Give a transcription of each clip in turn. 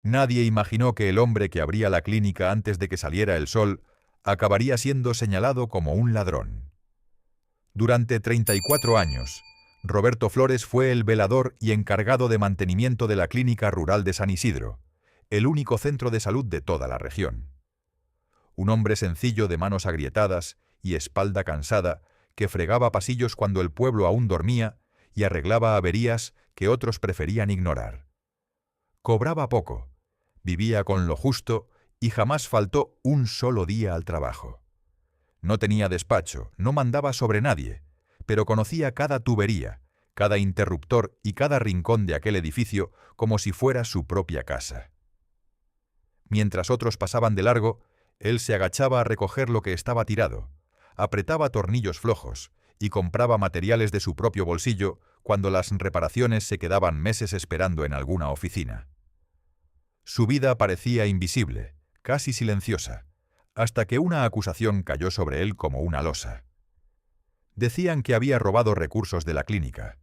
Nadie imaginó que el hombre que abría la clínica antes de que saliera el sol acabaría siendo señalado como un ladrón. Durante 34 años, Roberto Flores fue el velador y encargado de mantenimiento de la Clínica Rural de San Isidro, el único centro de salud de toda la región. Un hombre sencillo de manos agrietadas y espalda cansada que fregaba pasillos cuando el pueblo aún dormía y arreglaba averías que otros preferían ignorar. Cobraba poco, vivía con lo justo y jamás faltó un solo día al trabajo. No tenía despacho, no mandaba sobre nadie, pero conocía cada tubería, cada interruptor y cada rincón de aquel edificio como si fuera su propia casa. Mientras otros pasaban de largo, él se agachaba a recoger lo que estaba tirado, apretaba tornillos flojos y compraba materiales de su propio bolsillo cuando las reparaciones se quedaban meses esperando en alguna oficina. Su vida parecía invisible, casi silenciosa, hasta que una acusación cayó sobre él como una losa. Decían que había robado recursos de la clínica.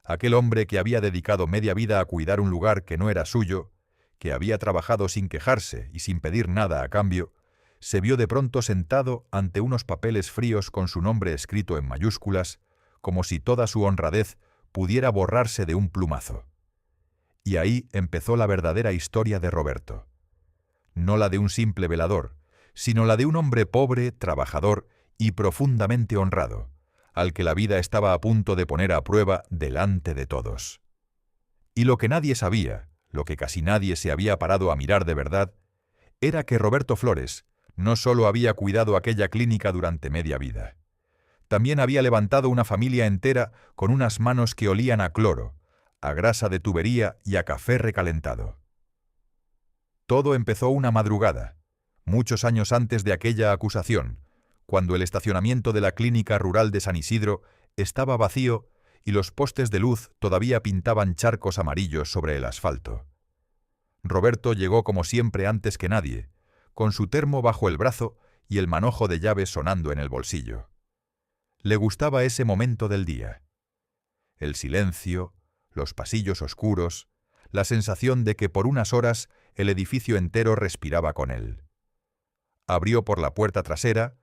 Aquel hombre que había dedicado media vida a cuidar un lugar que no era suyo, que había trabajado sin quejarse y sin pedir nada a cambio, se vio de pronto sentado ante unos papeles fríos con su nombre escrito en mayúsculas, como si toda su honradez pudiera borrarse de un plumazo. Y ahí empezó la verdadera historia de Roberto. No la de un simple velador, sino la de un hombre pobre, trabajador y profundamente honrado, al que la vida estaba a punto de poner a prueba delante de todos. Y lo que nadie sabía, lo que casi nadie se había parado a mirar de verdad, era que Roberto Flores no solo había cuidado aquella clínica durante media vida, también había levantado una familia entera con unas manos que olían a cloro, a grasa de tubería y a café recalentado. Todo empezó una madrugada, muchos años antes de aquella acusación, cuando el estacionamiento de la Clínica Rural de San Isidro estaba vacío y los postes de luz todavía pintaban charcos amarillos sobre el asfalto. Roberto llegó como siempre antes que nadie, con su termo bajo el brazo y el manojo de llaves sonando en el bolsillo. Le gustaba ese momento del día. El silencio, los pasillos oscuros, la sensación de que por unas horas el edificio entero respiraba con él. Abrió por la puerta trasera,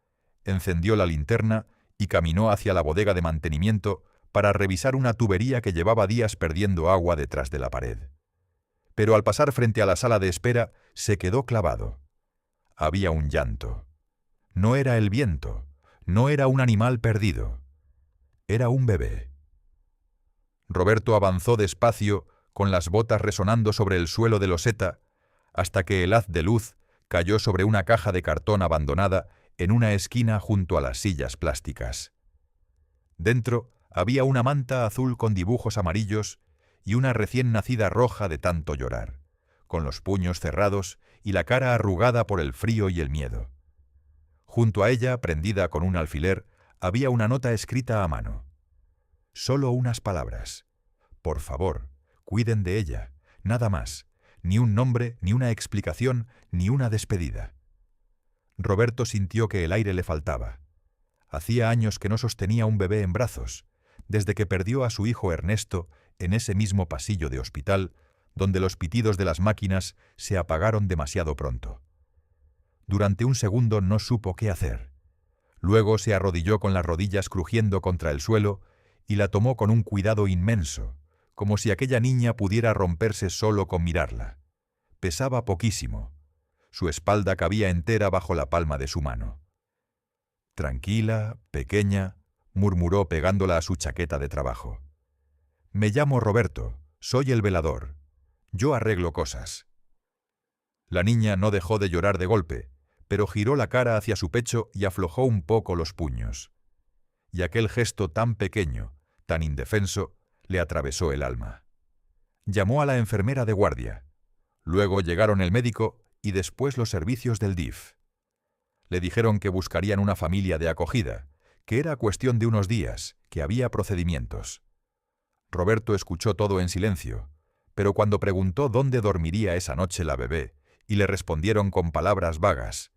encendió la linterna y caminó hacia la bodega de mantenimiento para revisar una tubería que llevaba días perdiendo agua detrás de la pared. Pero al pasar frente a la sala de espera, se quedó clavado. Había un llanto. No era el viento, no era un animal perdido. Era un bebé. Roberto avanzó despacio, con las botas resonando sobre el suelo de loseta, hasta que el haz de luz cayó sobre una caja de cartón abandonada en una esquina junto a las sillas plásticas. Dentro había una manta azul con dibujos amarillos y una recién nacida roja de tanto llorar, con los puños cerrados y la cara arrugada por el frío y el miedo. Junto a ella, prendida con un alfiler, había una nota escrita a mano. Solo unas palabras. Por favor, cuiden de ella, nada más. Ni un nombre, ni una explicación, ni una despedida. Roberto sintió que el aire le faltaba. Hacía años que no sostenía un bebé en brazos, desde que perdió a su hijo Ernesto en ese mismo pasillo de hospital, donde los pitidos de las máquinas se apagaron demasiado pronto. Durante un segundo no supo qué hacer. Luego se arrodilló con las rodillas crujiendo contra el suelo y la tomó con un cuidado inmenso, como si aquella niña pudiera romperse solo con mirarla. Pesaba poquísimo. Su espalda cabía entera bajo la palma de su mano. Tranquila, pequeña, murmuró pegándola a su chaqueta de trabajo. Me llamo Roberto, soy el velador. Yo arreglo cosas. La niña no dejó de llorar de golpe, pero giró la cara hacia su pecho y aflojó un poco los puños. Y aquel gesto tan pequeño, tan indefenso, le atravesó el alma. Llamó a la enfermera de guardia. Luego llegaron el médico y después los servicios del DIF. Le dijeron que buscarían una familia de acogida, que era cuestión de unos días, que había procedimientos. Roberto escuchó todo en silencio, pero cuando preguntó dónde dormiría esa noche la bebé, y le respondieron con palabras vagas,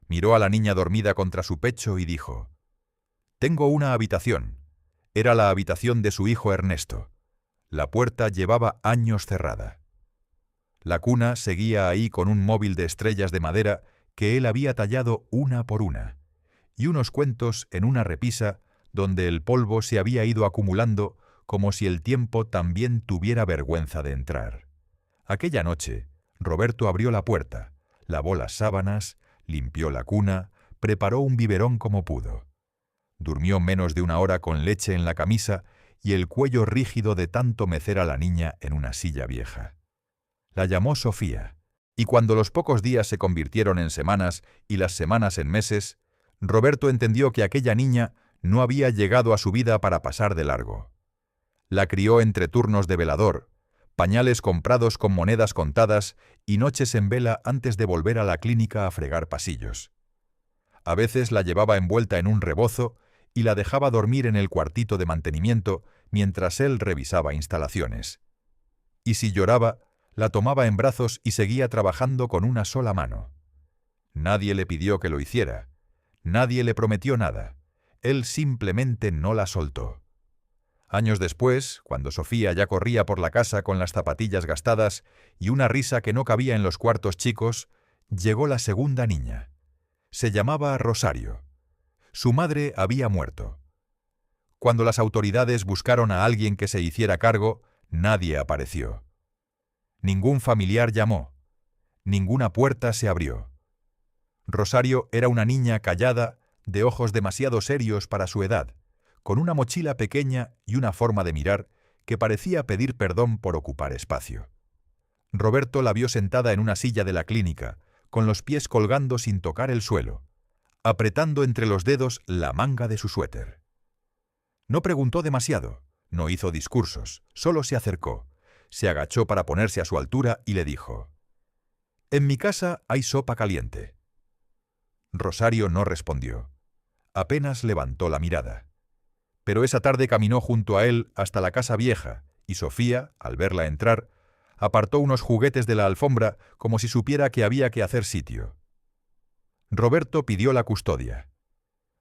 miró a la niña dormida contra su pecho y dijo: «Tengo una habitación». Era la habitación de su hijo Ernesto. La puerta llevaba años cerrada. La cuna seguía ahí con un móvil de estrellas de madera que él había tallado una por una, y unos cuentos en una repisa donde el polvo se había ido acumulando como si el tiempo también tuviera vergüenza de entrar. Aquella noche, Roberto abrió la puerta, lavó las sábanas, limpió la cuna, preparó un biberón como pudo. Durmió menos de una hora con leche en la camisa y el cuello rígido de tanto mecer a la niña en una silla vieja. La llamó Sofía, y cuando los pocos días se convirtieron en semanas y las semanas en meses, Roberto entendió que aquella niña no había llegado a su vida para pasar de largo. La crió entre turnos de velador, pañales comprados con monedas contadas y noches en vela antes de volver a la clínica a fregar pasillos. A veces la llevaba envuelta en un rebozo y la dejaba dormir en el cuartito de mantenimiento mientras él revisaba instalaciones. Y si lloraba, la tomaba en brazos y seguía trabajando con una sola mano. Nadie le pidió que lo hiciera, nadie le prometió nada, él simplemente no la soltó. Años después, cuando Sofía ya corría por la casa con las zapatillas gastadas y una risa que no cabía en los cuartos chicos, llegó la segunda niña. Se llamaba Rosario. Su madre había muerto. Cuando las autoridades buscaron a alguien que se hiciera cargo, nadie apareció. Ningún familiar llamó. Ninguna puerta se abrió. Rosario era una niña callada, de ojos demasiado serios para su edad, con una mochila pequeña y una forma de mirar que parecía pedir perdón por ocupar espacio. Roberto la vio sentada en una silla de la clínica, con los pies colgando sin tocar el suelo, apretando entre los dedos la manga de su suéter. No preguntó demasiado, no hizo discursos, solo se acercó, se agachó para ponerse a su altura y le dijo: «En mi casa hay sopa caliente». Rosario no respondió. Apenas levantó la mirada. Pero esa tarde caminó junto a él hasta la casa vieja, y Sofía, al verla entrar, apartó unos juguetes de la alfombra como si supiera que había que hacer sitio. Roberto pidió la custodia.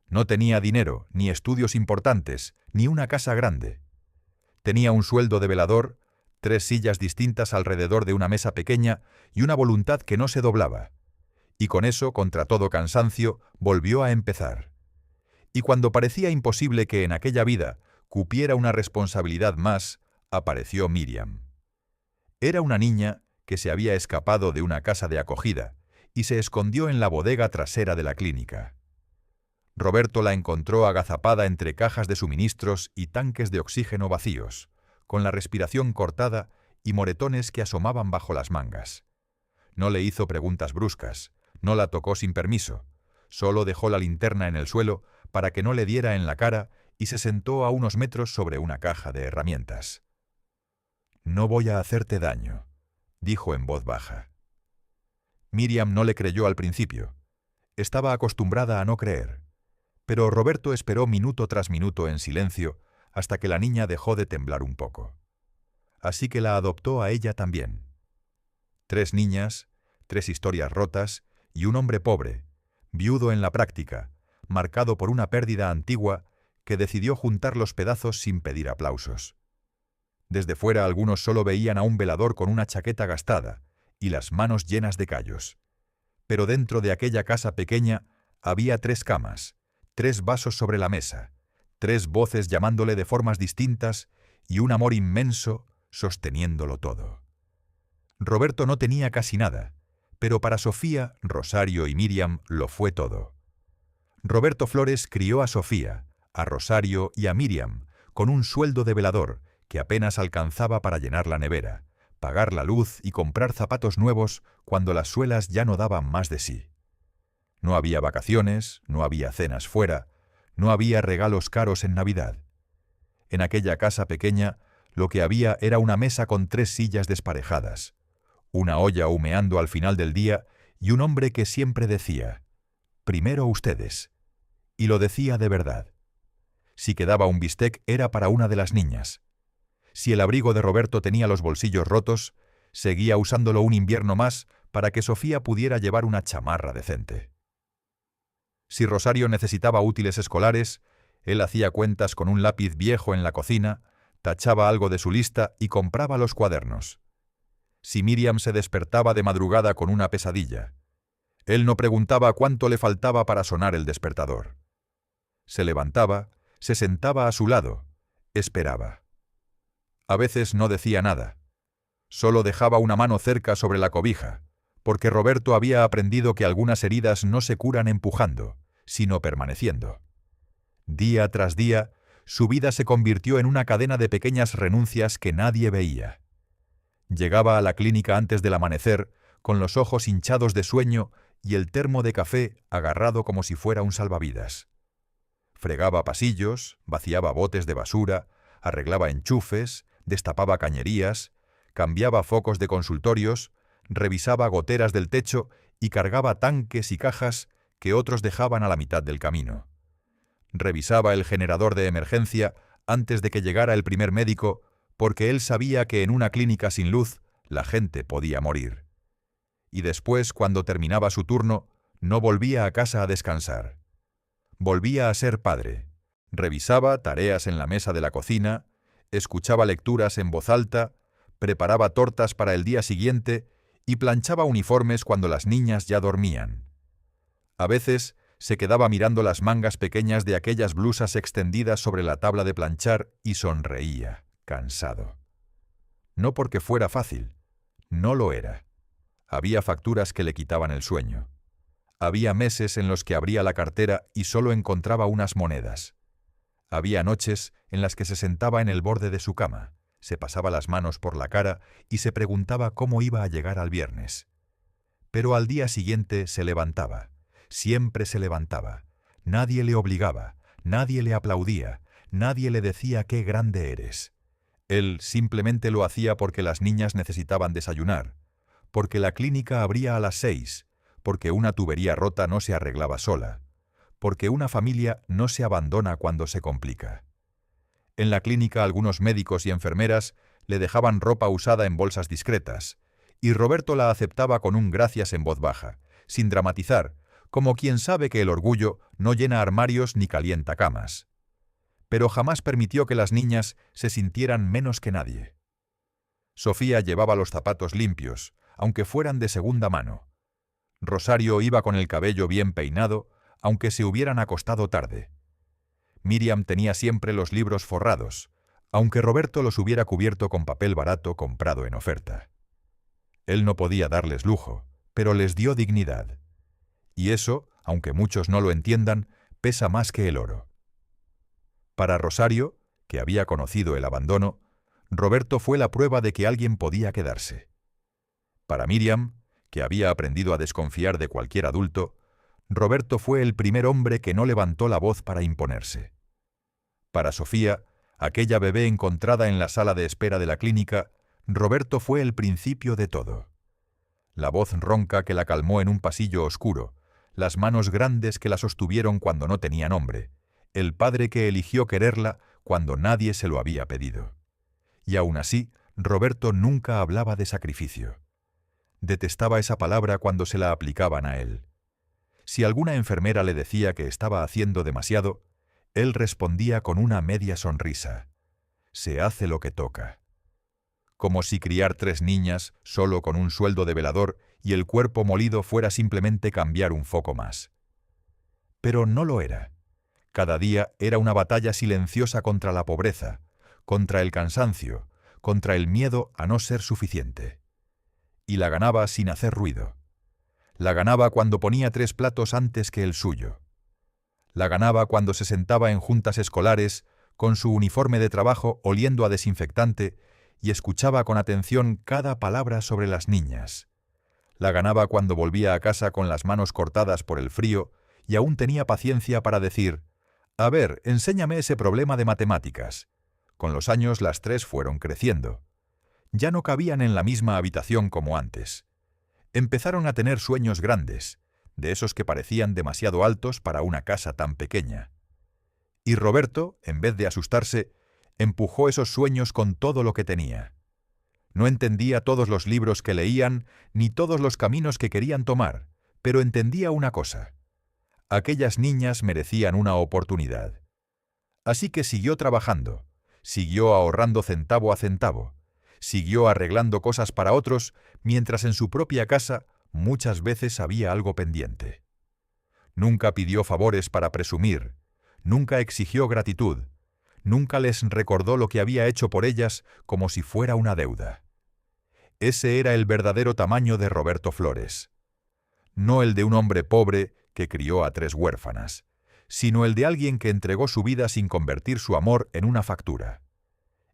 No tenía dinero, ni estudios importantes, ni una casa grande. Tenía un sueldo de velador, 3 sillas distintas alrededor de una mesa pequeña y una voluntad que no se doblaba. Y con eso, contra todo cansancio, volvió a empezar. Y cuando parecía imposible que en aquella vida cupiera una responsabilidad más, apareció Miriam. Era una niña que se había escapado de una casa de acogida y se escondió en la bodega trasera de la clínica. Roberto la encontró agazapada entre cajas de suministros y tanques de oxígeno vacíos, con la respiración cortada y moretones que asomaban bajo las mangas. No le hizo preguntas bruscas, no la tocó sin permiso, solo dejó la linterna en el suelo para que no le diera en la cara y se sentó a unos metros sobre una caja de herramientas. «No voy a hacerte daño», dijo en voz baja. Miriam no le creyó al principio. Estaba acostumbrada a no creer. Pero Roberto esperó minuto tras minuto en silencio hasta que la niña dejó de temblar un poco. Así que la adoptó a ella también. 3 niñas, 3 historias rotas y un hombre pobre, viudo en la práctica, marcado por una pérdida antigua que decidió juntar los pedazos sin pedir aplausos. Desde fuera algunos solo veían a un velador con una chaqueta gastada y las manos llenas de callos. Pero dentro de aquella casa pequeña había 3 camas, 3 vasos sobre la mesa, 3 voces llamándole de formas distintas y un amor inmenso sosteniéndolo todo. Roberto no tenía casi nada, pero para Sofía, Rosario y Miriam lo fue todo. Roberto Flores crió a Sofía, a Rosario y a Miriam con un sueldo de velador que apenas alcanzaba para llenar la nevera, pagar la luz y comprar zapatos nuevos cuando las suelas ya no daban más de sí. No había vacaciones, no había cenas fuera, no había regalos caros en Navidad. En aquella casa pequeña lo que había era una mesa con 3 sillas desparejadas, una olla humeando al final del día y un hombre que siempre decía: «Primero ustedes», y lo decía de verdad. Si quedaba un bistec era para una de las niñas. Si el abrigo de Roberto tenía los bolsillos rotos, seguía usándolo un invierno más para que Sofía pudiera llevar una chamarra decente. Si Rosario necesitaba útiles escolares, él hacía cuentas con un lápiz viejo en la cocina, tachaba algo de su lista y compraba los cuadernos. si Miriam se despertaba de madrugada con una pesadilla. Él no preguntaba cuánto le faltaba para sonar el despertador. Se levantaba, se sentaba a su lado, esperaba. A veces no decía nada. Solo dejaba una mano cerca sobre la cobija, porque Roberto había aprendido que algunas heridas no se curan empujando, sino permaneciendo. Día tras día, su vida se convirtió en una cadena de pequeñas renuncias que nadie veía. Llegaba a la clínica antes del amanecer, con los ojos hinchados de sueño y el termo de café agarrado como si fuera un salvavidas. Fregaba pasillos, vaciaba botes de basura, arreglaba enchufes, destapaba cañerías, cambiaba focos de consultorios, revisaba goteras del techo y cargaba tanques y cajas que otros dejaban a la mitad del camino. Revisaba el generador de emergencia antes de que llegara el primer médico, porque él sabía que en una clínica sin luz la gente podía morir. Y después, cuando terminaba su turno, no volvía a casa a descansar. Volvía a ser padre. Revisaba tareas en la mesa de la cocina, escuchaba lecturas en voz alta, preparaba tortas para el día siguiente y planchaba uniformes cuando las niñas ya dormían. A veces se quedaba mirando las mangas pequeñas de aquellas blusas extendidas sobre la tabla de planchar y sonreía, cansado. No porque fuera fácil, no lo era. Había facturas que le quitaban el sueño. Había meses en los que abría la cartera y solo encontraba unas monedas. Había noches en las que se sentaba en el borde de su cama, se pasaba las manos por la cara y se preguntaba cómo iba a llegar al viernes. Pero al día siguiente se levantaba. Siempre se levantaba. Nadie le obligaba, nadie le aplaudía, nadie le decía qué grande eres. Él simplemente lo hacía porque las niñas necesitaban desayunar, porque la clínica abría a las 6, porque una tubería rota no se arreglaba sola, porque una familia no se abandona cuando se complica. En la clínica algunos médicos y enfermeras le dejaban ropa usada en bolsas discretas, y Roberto la aceptaba con un gracias en voz baja, sin dramatizar, como quien sabe que el orgullo no llena armarios ni calienta camas. Pero jamás permitió que las niñas se sintieran menos que nadie. Sofía llevaba los zapatos limpios, aunque fueran de segunda mano. Rosario iba con el cabello bien peinado, aunque se hubieran acostado tarde. Miriam tenía siempre los libros forrados, aunque Roberto los hubiera cubierto con papel barato comprado en oferta. Él no podía darles lujo, pero les dio dignidad. Y eso, aunque muchos no lo entiendan, pesa más que el oro. Para Rosario, que había conocido el abandono, Roberto fue la prueba de que alguien podía quedarse. Para Miriam, que había aprendido a desconfiar de cualquier adulto, Roberto fue el primer hombre que no levantó la voz para imponerse. Para Sofía, aquella bebé encontrada en la sala de espera de la clínica, Roberto fue el principio de todo. La voz ronca que la calmó en un pasillo oscuro, las manos grandes que la sostuvieron cuando no tenía nombre, el padre que eligió quererla cuando nadie se lo había pedido. Y aún así, Roberto nunca hablaba de sacrificio. Detestaba esa palabra cuando se la aplicaban a él. Si alguna enfermera le decía que estaba haciendo demasiado, él respondía con una media sonrisa. Se hace lo que toca. Como si criar 3 niñas solo con un sueldo de velador y el cuerpo molido fuera simplemente cambiar un foco más. Pero no lo era. Cada día era una batalla silenciosa contra la pobreza, contra el cansancio, contra el miedo a no ser suficiente. Y la ganaba sin hacer ruido. La ganaba cuando ponía 3 platos antes que el suyo. La ganaba cuando se sentaba en juntas escolares, con su uniforme de trabajo oliendo a desinfectante, y escuchaba con atención cada palabra sobre las niñas. La ganaba cuando volvía a casa con las manos cortadas por el frío y aún tenía paciencia para decir: «A ver, enséñame ese problema de matemáticas». Con los años las 3 fueron creciendo. Ya no cabían en la misma habitación como antes. Empezaron a tener sueños grandes, de esos que parecían demasiado altos para una casa tan pequeña. Y Roberto, en vez de asustarse, empujó esos sueños con todo lo que tenía. No entendía todos los libros que leían, ni todos los caminos que querían tomar, pero entendía una cosa: aquellas niñas merecían una oportunidad. Así que siguió trabajando, siguió ahorrando centavo a centavo, Siguió arreglando cosas para otros, mientras en su propia casa muchas veces había algo pendiente. Nunca pidió favores para presumir, nunca exigió gratitud, nunca les recordó lo que había hecho por ellas como si fuera una deuda. Ese era el verdadero tamaño de Roberto Flores. No el de un hombre pobre que crió a 3 huérfanas, sino el de alguien que entregó su vida sin convertir su amor en una factura.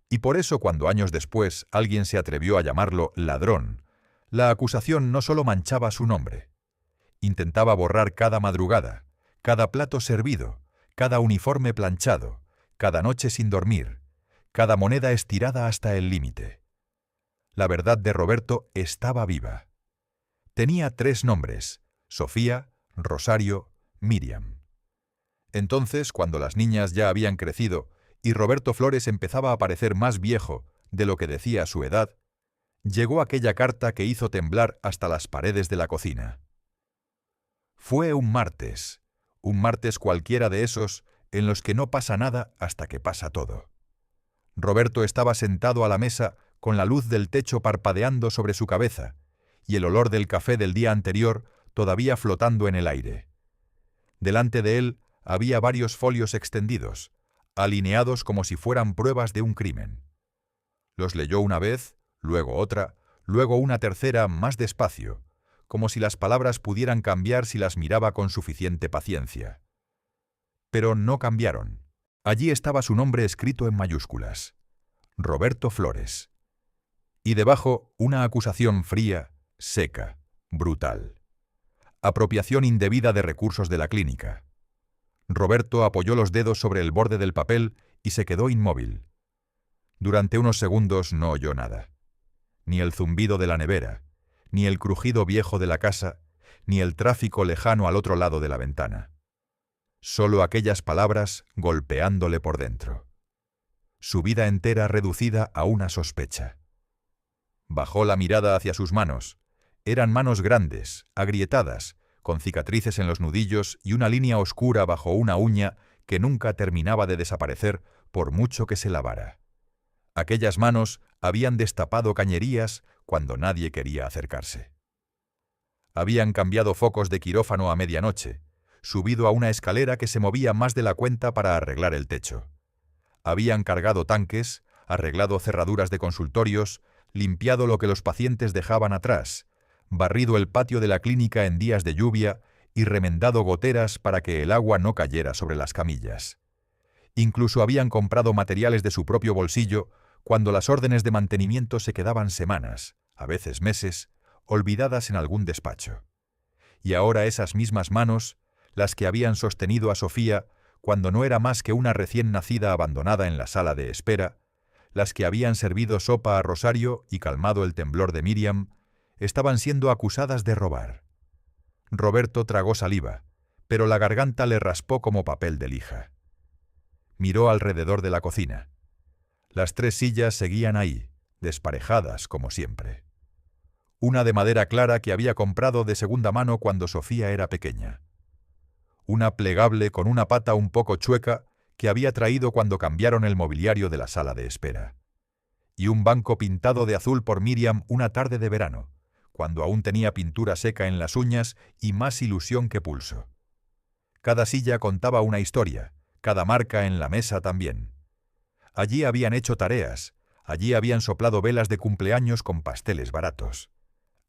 Y por eso cuando años después alguien se atrevió a llamarlo ladrón, la acusación no solo manchaba su nombre. Intentaba borrar cada madrugada, cada plato servido, cada uniforme planchado, cada noche sin dormir, cada moneda estirada hasta el límite. La verdad de Roberto estaba viva. Tenía 3 nombres: Sofía, Rosario, Miriam. Entonces, cuando las niñas ya habían crecido y Roberto Flores empezaba a parecer más viejo de lo que decía su edad, llegó aquella carta que hizo temblar hasta las paredes de la cocina. Fue un martes cualquiera de esos en los que no pasa nada hasta que pasa todo. Roberto estaba sentado a la mesa con la luz del techo parpadeando sobre su cabeza y el olor del café del día anterior todavía flotando en el aire. Delante de él había varios folios extendidos, alineados como si fueran pruebas de un crimen. Los leyó una vez, luego otra, luego una tercera más despacio, como si las palabras pudieran cambiar si las miraba con suficiente paciencia. Pero no cambiaron. Allí estaba su nombre escrito en mayúsculas: Roberto Flores. Y debajo una acusación fría, seca, brutal. Apropiación indebida de recursos de la clínica. Roberto apoyó los dedos sobre el borde del papel y se quedó inmóvil. Durante unos segundos no oyó nada. Ni el zumbido de la nevera, ni el crujido viejo de la casa, ni el tráfico lejano al otro lado de la ventana. Solo aquellas palabras golpeándole por dentro. Su vida entera reducida a una sospecha. Bajó la mirada hacia sus manos. Eran manos grandes, agrietadas, con cicatrices en los nudillos y una línea oscura bajo una uña que nunca terminaba de desaparecer por mucho que se lavara. Aquellas manos habían destapado cañerías cuando nadie quería acercarse. Habían cambiado focos de quirófano a medianoche, subido a una escalera que se movía más de la cuenta para arreglar el techo. Habían cargado tanques, arreglado cerraduras de consultorios, limpiado lo que los pacientes dejaban atrás, barrido el patio de la clínica en días de lluvia y remendado goteras para que el agua no cayera sobre las camillas. Incluso habían comprado materiales de su propio bolsillo cuando las órdenes de mantenimiento se quedaban semanas, a veces meses, olvidadas en algún despacho. Y ahora esas mismas manos, las que habían sostenido a Sofía cuando no era más que una recién nacida abandonada en la sala de espera, las que habían servido sopa a Rosario y calmado el temblor de Miriam, estaban siendo acusadas de robar. Roberto tragó saliva, pero la garganta le raspó como papel de lija. Miró alrededor de la cocina. Las 3 sillas seguían ahí, desparejadas como siempre. Una de madera clara que había comprado de segunda mano cuando Sofía era pequeña. Una plegable con una pata un poco chueca que había traído cuando cambiaron el mobiliario de la sala de espera. Y un banco pintado de azul por Miriam una tarde de verano, cuando aún tenía pintura seca en las uñas y más ilusión que pulso. Cada silla contaba una historia, cada marca en la mesa también. Allí habían hecho tareas, allí habían soplado velas de cumpleaños con pasteles baratos.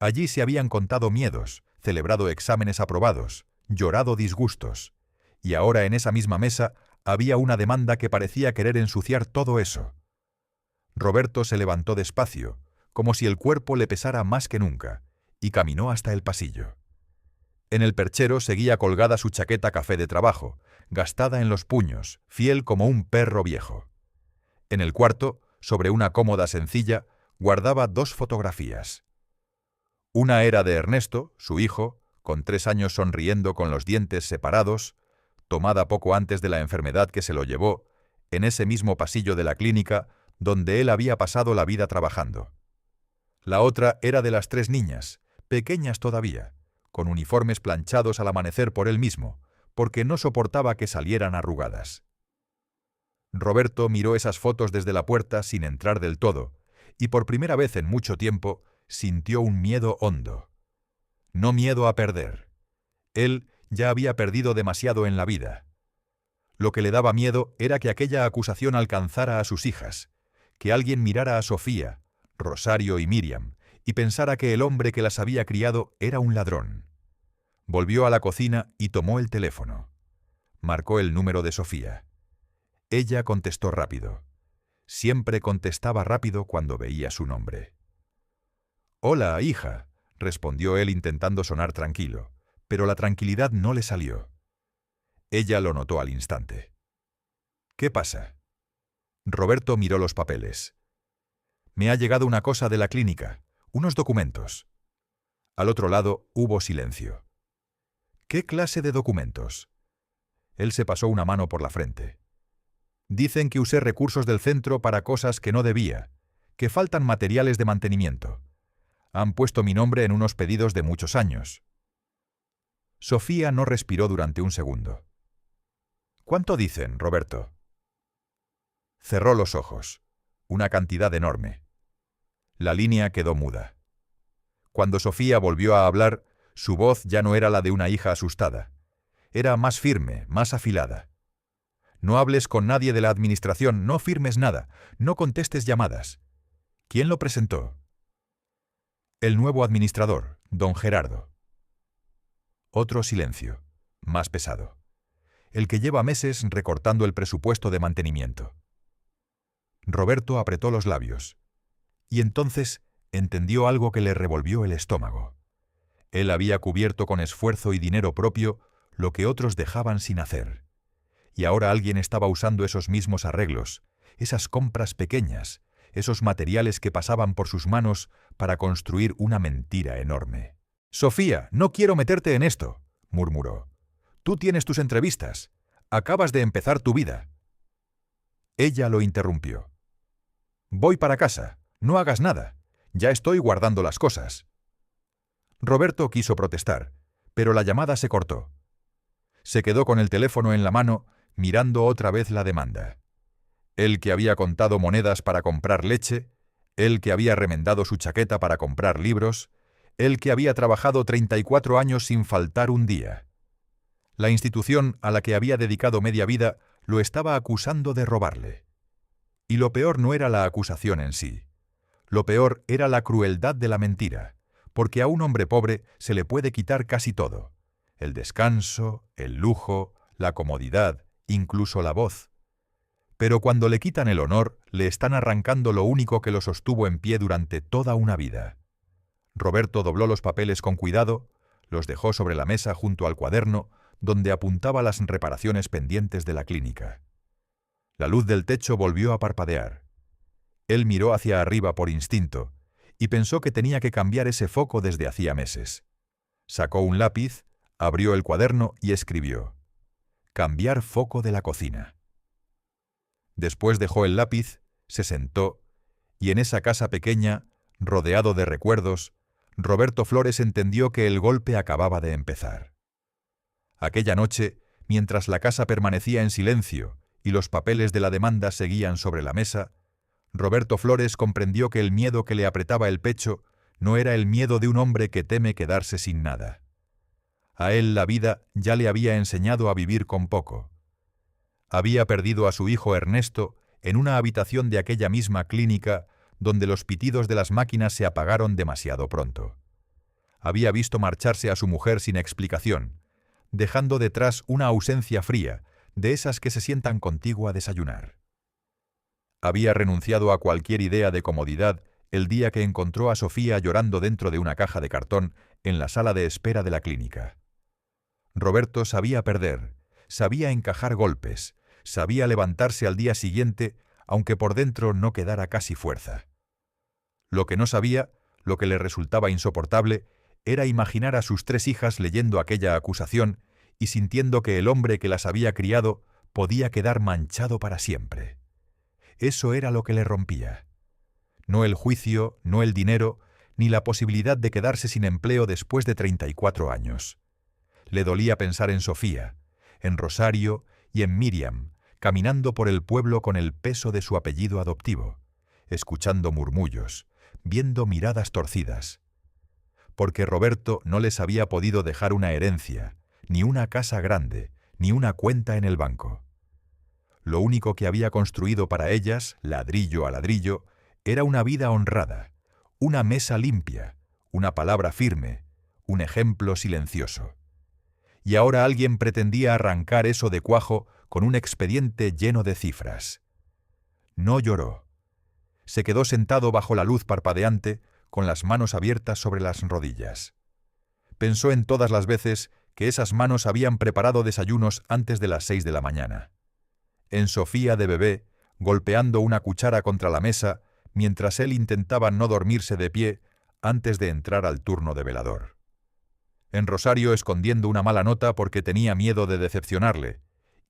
Allí se habían contado miedos, celebrado exámenes aprobados, llorado disgustos. Y ahora en esa misma mesa había una demanda que parecía querer ensuciar todo eso. Roberto se levantó despacio, como si el cuerpo le pesara más que nunca, y caminó hasta el pasillo. En el perchero seguía colgada su chaqueta café de trabajo, gastada en los puños, fiel como un perro viejo. En el cuarto, sobre una cómoda sencilla, guardaba 2 fotografías. Una era de Ernesto, su hijo, con 3 años sonriendo con los dientes separados, tomada poco antes de la enfermedad que se lo llevó, en ese mismo pasillo de la clínica donde él había pasado la vida trabajando. La otra era de las 3 niñas, pequeñas todavía, con uniformes planchados al amanecer por él mismo, porque no soportaba que salieran arrugadas. Roberto miró esas fotos desde la puerta sin entrar del todo, y por primera vez en mucho tiempo sintió un miedo hondo. No miedo a perder. Él ya había perdido demasiado en la vida. Lo que le daba miedo era que aquella acusación alcanzara a sus hijas, que alguien mirara a Sofía, Rosario y Miriam, y pensara que el hombre que las había criado era un ladrón. Volvió a la cocina y tomó el teléfono. Marcó el número de Sofía. Ella contestó rápido. Siempre contestaba rápido cuando veía su nombre. «Hola, hija», respondió él intentando sonar tranquilo, pero la tranquilidad no le salió. Ella lo notó al instante. «¿Qué pasa?» Roberto miró los papeles. «Me ha llegado una cosa de la clínica, unos documentos». Al otro lado hubo silencio. «¿Qué clase de documentos?» Él se pasó una mano por la frente. «Dicen que usé recursos del centro para cosas que no debía, que faltan materiales de mantenimiento. Han puesto mi nombre en unos pedidos de muchos años». Sofía no respiró durante un segundo. «¿Cuánto dicen, Roberto?» Cerró los ojos. Una cantidad enorme. La línea quedó muda. Cuando Sofía volvió a hablar, su voz ya no era la de una hija asustada. Era más firme, más afilada. «No hables con nadie de la administración, no firmes nada, no contestes llamadas». «¿Quién lo presentó?» «El nuevo administrador, don Gerardo». Otro silencio, más pesado. El que lleva meses recortando el presupuesto de mantenimiento. Roberto apretó los labios. Y entonces entendió algo que le revolvió el estómago. Él había cubierto con esfuerzo y dinero propio lo que otros dejaban sin hacer. Y ahora alguien estaba usando esos mismos arreglos, esas compras pequeñas, esos materiales que pasaban por sus manos para construir una mentira enorme. «Sofía, no quiero meterte en esto», murmuró. «Tú tienes tus entrevistas. Acabas de empezar tu vida». Ella lo interrumpió. «Voy para casa. No hagas nada. Ya estoy guardando las cosas». Roberto quiso protestar, pero la llamada se cortó. Se quedó con el teléfono en la mano, mirando otra vez la demanda. Él que había contado monedas para comprar leche, él que había remendado su chaqueta para comprar libros, él que había trabajado 34 años sin faltar un día. La institución a la que había dedicado media vida lo estaba acusando de robarle. Y lo peor no era la acusación en sí. Lo peor era la crueldad de la mentira, porque a un hombre pobre se le puede quitar casi todo: el descanso, el lujo, la comodidad, incluso la voz. Pero cuando le quitan el honor, le están arrancando lo único que lo sostuvo en pie durante toda una vida. Roberto dobló los papeles con cuidado, los dejó sobre la mesa junto al cuaderno, donde apuntaba las reparaciones pendientes de la clínica. La luz del techo volvió a parpadear. Él miró hacia arriba por instinto y pensó que tenía que cambiar ese foco desde hacía meses. Sacó un lápiz, abrió el cuaderno y escribió: «Cambiar foco de la cocina». Después dejó el lápiz, se sentó, y en esa casa pequeña, rodeado de recuerdos, Roberto Flores entendió que el golpe acababa de empezar. Aquella noche, mientras la casa permanecía en silencio y los papeles de la demanda seguían sobre la mesa, Roberto Flores comprendió que el miedo que le apretaba el pecho no era el miedo de un hombre que teme quedarse sin nada. A él la vida ya le había enseñado a vivir con poco. Había perdido a su hijo Ernesto en una habitación de aquella misma clínica donde los pitidos de las máquinas se apagaron demasiado pronto. Había visto marcharse a su mujer sin explicación, dejando detrás una ausencia fría, de esas que se sientan contigo a desayunar. Había renunciado a cualquier idea de comodidad el día que encontró a Sofía llorando dentro de una caja de cartón en la sala de espera de la clínica. Roberto sabía perder, sabía encajar golpes, sabía levantarse al día siguiente, aunque por dentro no quedara casi fuerza. Lo que no sabía, lo que le resultaba insoportable, era imaginar a sus 3 hijas leyendo aquella acusación y sintiendo que el hombre que las había criado podía quedar manchado para siempre. Eso era lo que le rompía. No el juicio, no el dinero, ni la posibilidad de quedarse sin empleo después de 34 años. Le dolía pensar en Sofía, en Rosario y en Miriam, caminando por el pueblo con el peso de su apellido adoptivo, escuchando murmullos, viendo miradas torcidas. Porque Roberto no les había podido dejar una herencia, ni una casa grande, ni una cuenta en el banco. Lo único que había construido para ellas, ladrillo a ladrillo, era una vida honrada, una mesa limpia, una palabra firme, un ejemplo silencioso. Y ahora alguien pretendía arrancar eso de cuajo con un expediente lleno de cifras. No lloró. Se quedó sentado bajo la luz parpadeante, con las manos abiertas sobre las rodillas. Pensó en todas las veces que esas manos habían preparado desayunos antes de las 6 de la mañana. En Sofía de bebé, golpeando una cuchara contra la mesa, mientras él intentaba no dormirse de pie antes de entrar al turno de velador. En Rosario escondiendo una mala nota porque tenía miedo de decepcionarle,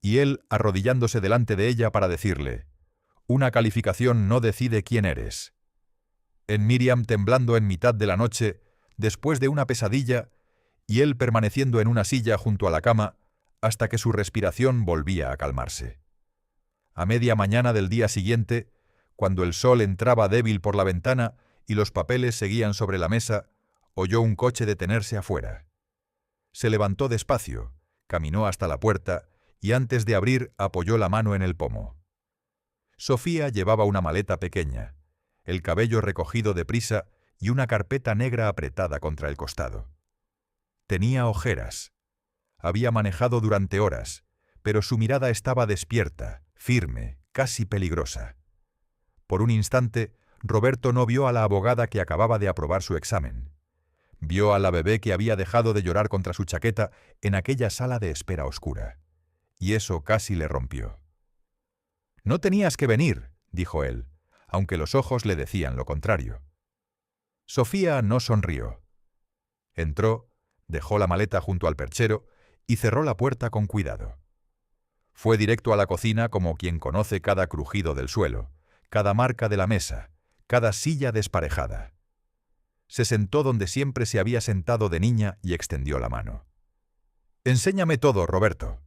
y él arrodillándose delante de ella para decirle: «Una calificación no decide quién eres». En Miriam temblando en mitad de la noche, después de una pesadilla, y él permaneciendo en una silla junto a la cama, hasta que su respiración volvía a calmarse. A media mañana del día siguiente, cuando el sol entraba débil por la ventana y los papeles seguían sobre la mesa, oyó un coche detenerse afuera. Se levantó despacio, caminó hasta la puerta y antes de abrir apoyó la mano en el pomo. Sofía llevaba una maleta pequeña, el cabello recogido deprisa y una carpeta negra apretada contra el costado. Tenía ojeras. Había manejado durante horas, pero su mirada estaba despierta, firme, casi peligrosa. Por un instante, Roberto no vio a la abogada que acababa de aprobar su examen. Vio a la bebé que había dejado de llorar contra su chaqueta en aquella sala de espera oscura. Y eso casi le rompió. «No tenías que venir», dijo él, aunque los ojos le decían lo contrario. Sofía no sonrió. Entró, dejó la maleta junto al perchero y cerró la puerta con cuidado. Fue directo a la cocina como quien conoce cada crujido del suelo, cada marca de la mesa, cada silla desparejada. Se sentó donde siempre se había sentado de niña y extendió la mano. «Enséñame todo, Roberto».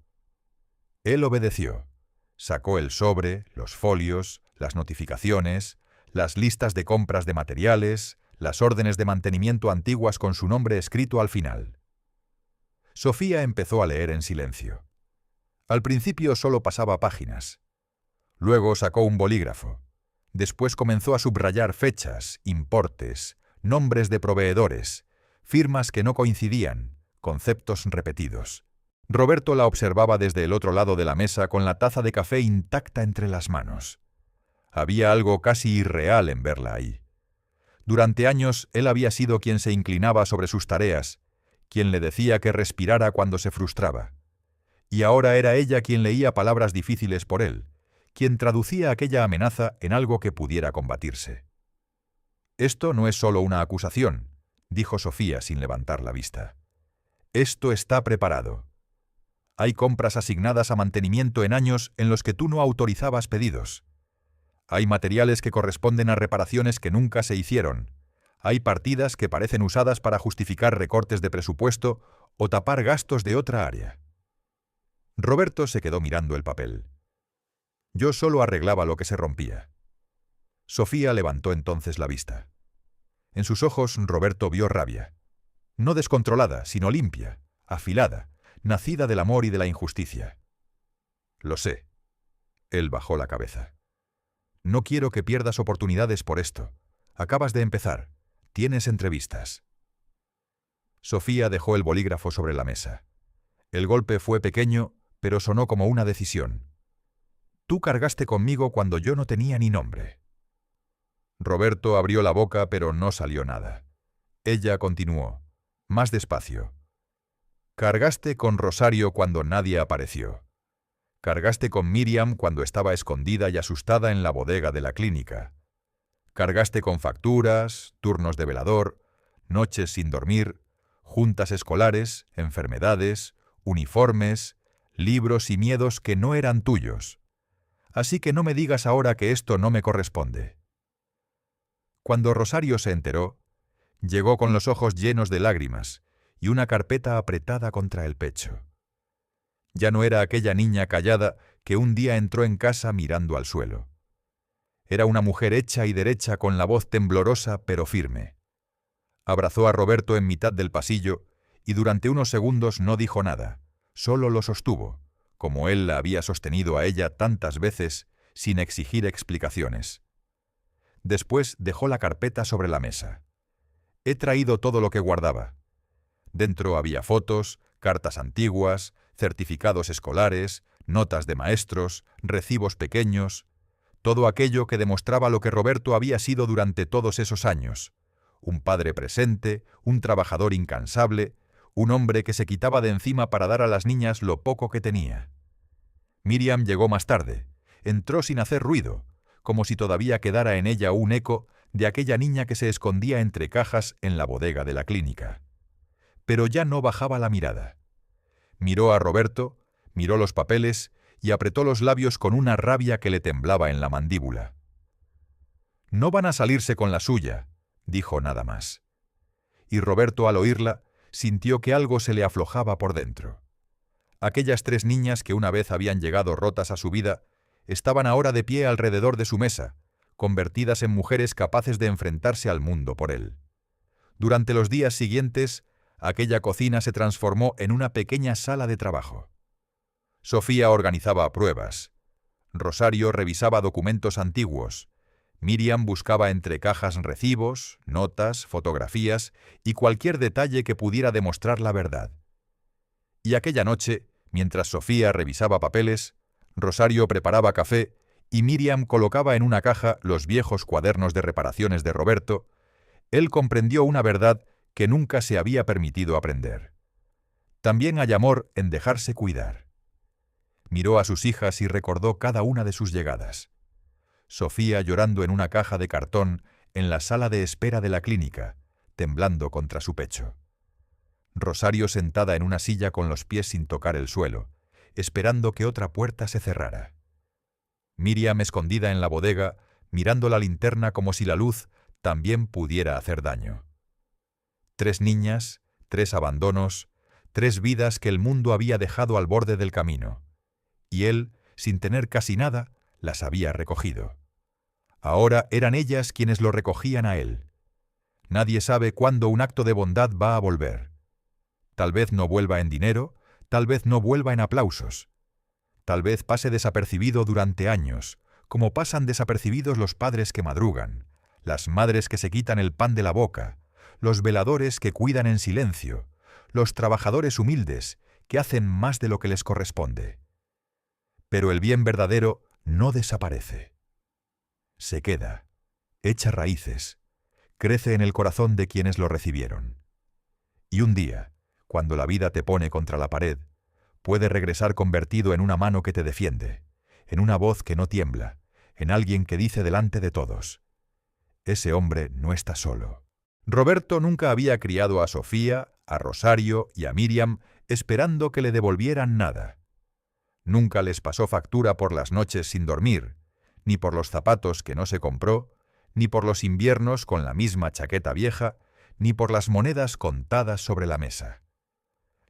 Él obedeció. Sacó el sobre, los folios, las notificaciones, las listas de compras de materiales, las órdenes de mantenimiento antiguas con su nombre escrito al final. Sofía empezó a leer en silencio. Al principio solo pasaba páginas. Luego sacó un bolígrafo. Después comenzó a subrayar fechas, importes, nombres de proveedores, firmas que no coincidían, conceptos repetidos. Roberto la observaba desde el otro lado de la mesa con la taza de café intacta entre las manos. Había algo casi irreal en verla ahí. Durante años él había sido quien se inclinaba sobre sus tareas, quien le decía que respirara cuando se frustraba. Y ahora era ella quien leía palabras difíciles por él, quien traducía aquella amenaza en algo que pudiera combatirse. «Esto no es solo una acusación», dijo Sofía sin levantar la vista. «Esto está preparado. Hay compras asignadas a mantenimiento en años en los que tú no autorizabas pedidos. Hay materiales que corresponden a reparaciones que nunca se hicieron. Hay partidas que parecen usadas para justificar recortes de presupuesto o tapar gastos de otra área». Roberto se quedó mirando el papel. «Yo solo arreglaba lo que se rompía». Sofía levantó entonces la vista. En sus ojos Roberto vio rabia. No descontrolada, sino limpia, afilada, nacida del amor y de la injusticia. «Lo sé». Él bajó la cabeza. «No quiero que pierdas oportunidades por esto. Acabas de empezar. Tienes entrevistas». Sofía dejó el bolígrafo sobre la mesa. El golpe fue pequeño, pero sonó como una decisión. «Tú cargaste conmigo cuando yo no tenía ni nombre». Roberto abrió la boca, pero no salió nada. Ella continuó, más despacio. «Cargaste con Rosario cuando nadie apareció. Cargaste con Miriam cuando estaba escondida y asustada en la bodega de la clínica. Cargaste con facturas, turnos de velador, noches sin dormir, juntas escolares, enfermedades, uniformes, libros y miedos que no eran tuyos. Así que no me digas ahora que esto no me corresponde». Cuando Rosario se enteró, llegó con los ojos llenos de lágrimas y una carpeta apretada contra el pecho. Ya no era aquella niña callada que un día entró en casa mirando al suelo. Era una mujer hecha y derecha con la voz temblorosa pero firme. Abrazó a Roberto en mitad del pasillo y durante unos segundos no dijo nada, solo lo sostuvo, como él la había sostenido a ella tantas veces sin exigir explicaciones. Después dejó la carpeta sobre la mesa. He traído todo lo que guardaba. Dentro había fotos, cartas antiguas, certificados escolares, notas de maestros, recibos pequeños, todo aquello que demostraba lo que Roberto había sido durante todos esos años. Un padre presente, un trabajador incansable, un hombre que se quitaba de encima para dar a las niñas lo poco que tenía. Miriam llegó más tarde. Entró sin hacer ruido, como si todavía quedara en ella un eco de aquella niña que se escondía entre cajas en la bodega de la clínica. Pero ya no bajaba la mirada. Miró a Roberto, miró los papeles y apretó los labios con una rabia que le temblaba en la mandíbula. «No van a salirse con la suya», dijo nada más. Y Roberto, al oírla, sintió que algo se le aflojaba por dentro. Aquellas 3 niñas que una vez habían llegado rotas a su vida, estaban ahora de pie alrededor de su mesa, convertidas en mujeres capaces de enfrentarse al mundo por él. Durante los días siguientes, aquella cocina se transformó en una pequeña sala de trabajo. Sofía organizaba pruebas. Rosario revisaba documentos antiguos. Miriam buscaba entre cajas recibos, notas, fotografías y cualquier detalle que pudiera demostrar la verdad. Y aquella noche, mientras Sofía revisaba papeles, Rosario preparaba café y Miriam colocaba en una caja los viejos cuadernos de reparaciones de Roberto, él comprendió una verdad que nunca se había permitido aprender. También hay amor en dejarse cuidar. Miró a sus hijas y recordó cada una de sus llegadas. Sofía llorando en una caja de cartón en la sala de espera de la clínica, temblando contra su pecho. Rosario sentada en una silla con los pies sin tocar el suelo, esperando que otra puerta se cerrara. Miriam escondida en la bodega, mirando la linterna como si la luz también pudiera hacer daño. 3 niñas, 3 abandonos, 3 vidas que el mundo había dejado al borde del camino. Y él, sin tener casi nada, las había recogido. Ahora eran ellas quienes lo recogían a él. Nadie sabe cuándo un acto de bondad va a volver. Tal vez no vuelva en dinero, tal vez no vuelva en aplausos. Tal vez pase desapercibido durante años, como pasan desapercibidos los padres que madrugan, las madres que se quitan el pan de la boca, los veladores que cuidan en silencio, los trabajadores humildes que hacen más de lo que les corresponde. Pero el bien verdadero no desaparece. Se queda, echa raíces, crece en el corazón de quienes lo recibieron. Y un día, cuando la vida te pone contra la pared, puede regresar convertido en una mano que te defiende, en una voz que no tiembla, en alguien que dice delante de todos: ese hombre no está solo. Roberto nunca había criado a Sofía, a Rosario y a Miriam esperando que le devolvieran nada. Nunca les pasó factura por las noches sin dormir, ni por los zapatos que no se compró, ni por los inviernos con la misma chaqueta vieja, ni por las monedas contadas sobre la mesa.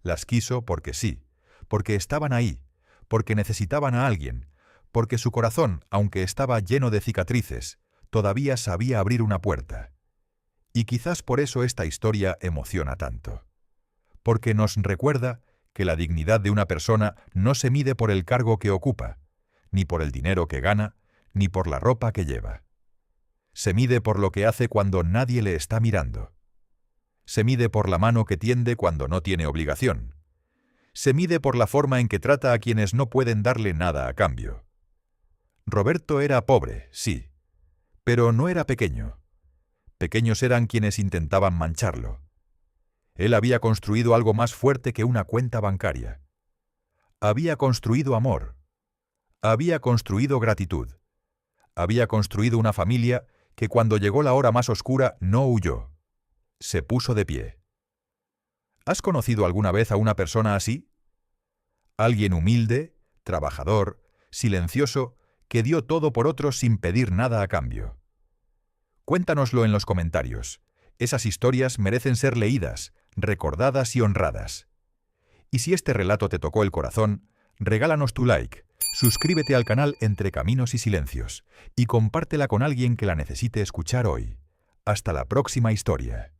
Las quiso porque sí, porque estaban ahí, porque necesitaban a alguien, porque su corazón, aunque estaba lleno de cicatrices, todavía sabía abrir una puerta. Y quizás por eso esta historia emociona tanto. Porque nos recuerda que la dignidad de una persona no se mide por el cargo que ocupa, ni por el dinero que gana, ni por la ropa que lleva. Se mide por lo que hace cuando nadie le está mirando. Se mide por la mano que tiende cuando no tiene obligación. Se mide por la forma en que trata a quienes no pueden darle nada a cambio. Roberto era pobre, sí, pero no era pequeño. Pequeños eran quienes intentaban mancharlo. Él había construido algo más fuerte que una cuenta bancaria. Había construido amor. Había construido gratitud. Había construido una familia que cuando llegó la hora más oscura no huyó. Se puso de pie. ¿Has conocido alguna vez a una persona así? Alguien humilde, trabajador, silencioso, que dio todo por otros sin pedir nada a cambio. Cuéntanoslo en los comentarios. Esas historias merecen ser leídas, recordadas y honradas. Y si este relato te tocó el corazón, regálanos tu like, Suscríbete al canal Entre Caminos y Silencios y compártela con alguien que la necesite escuchar hoy. Hasta la próxima historia.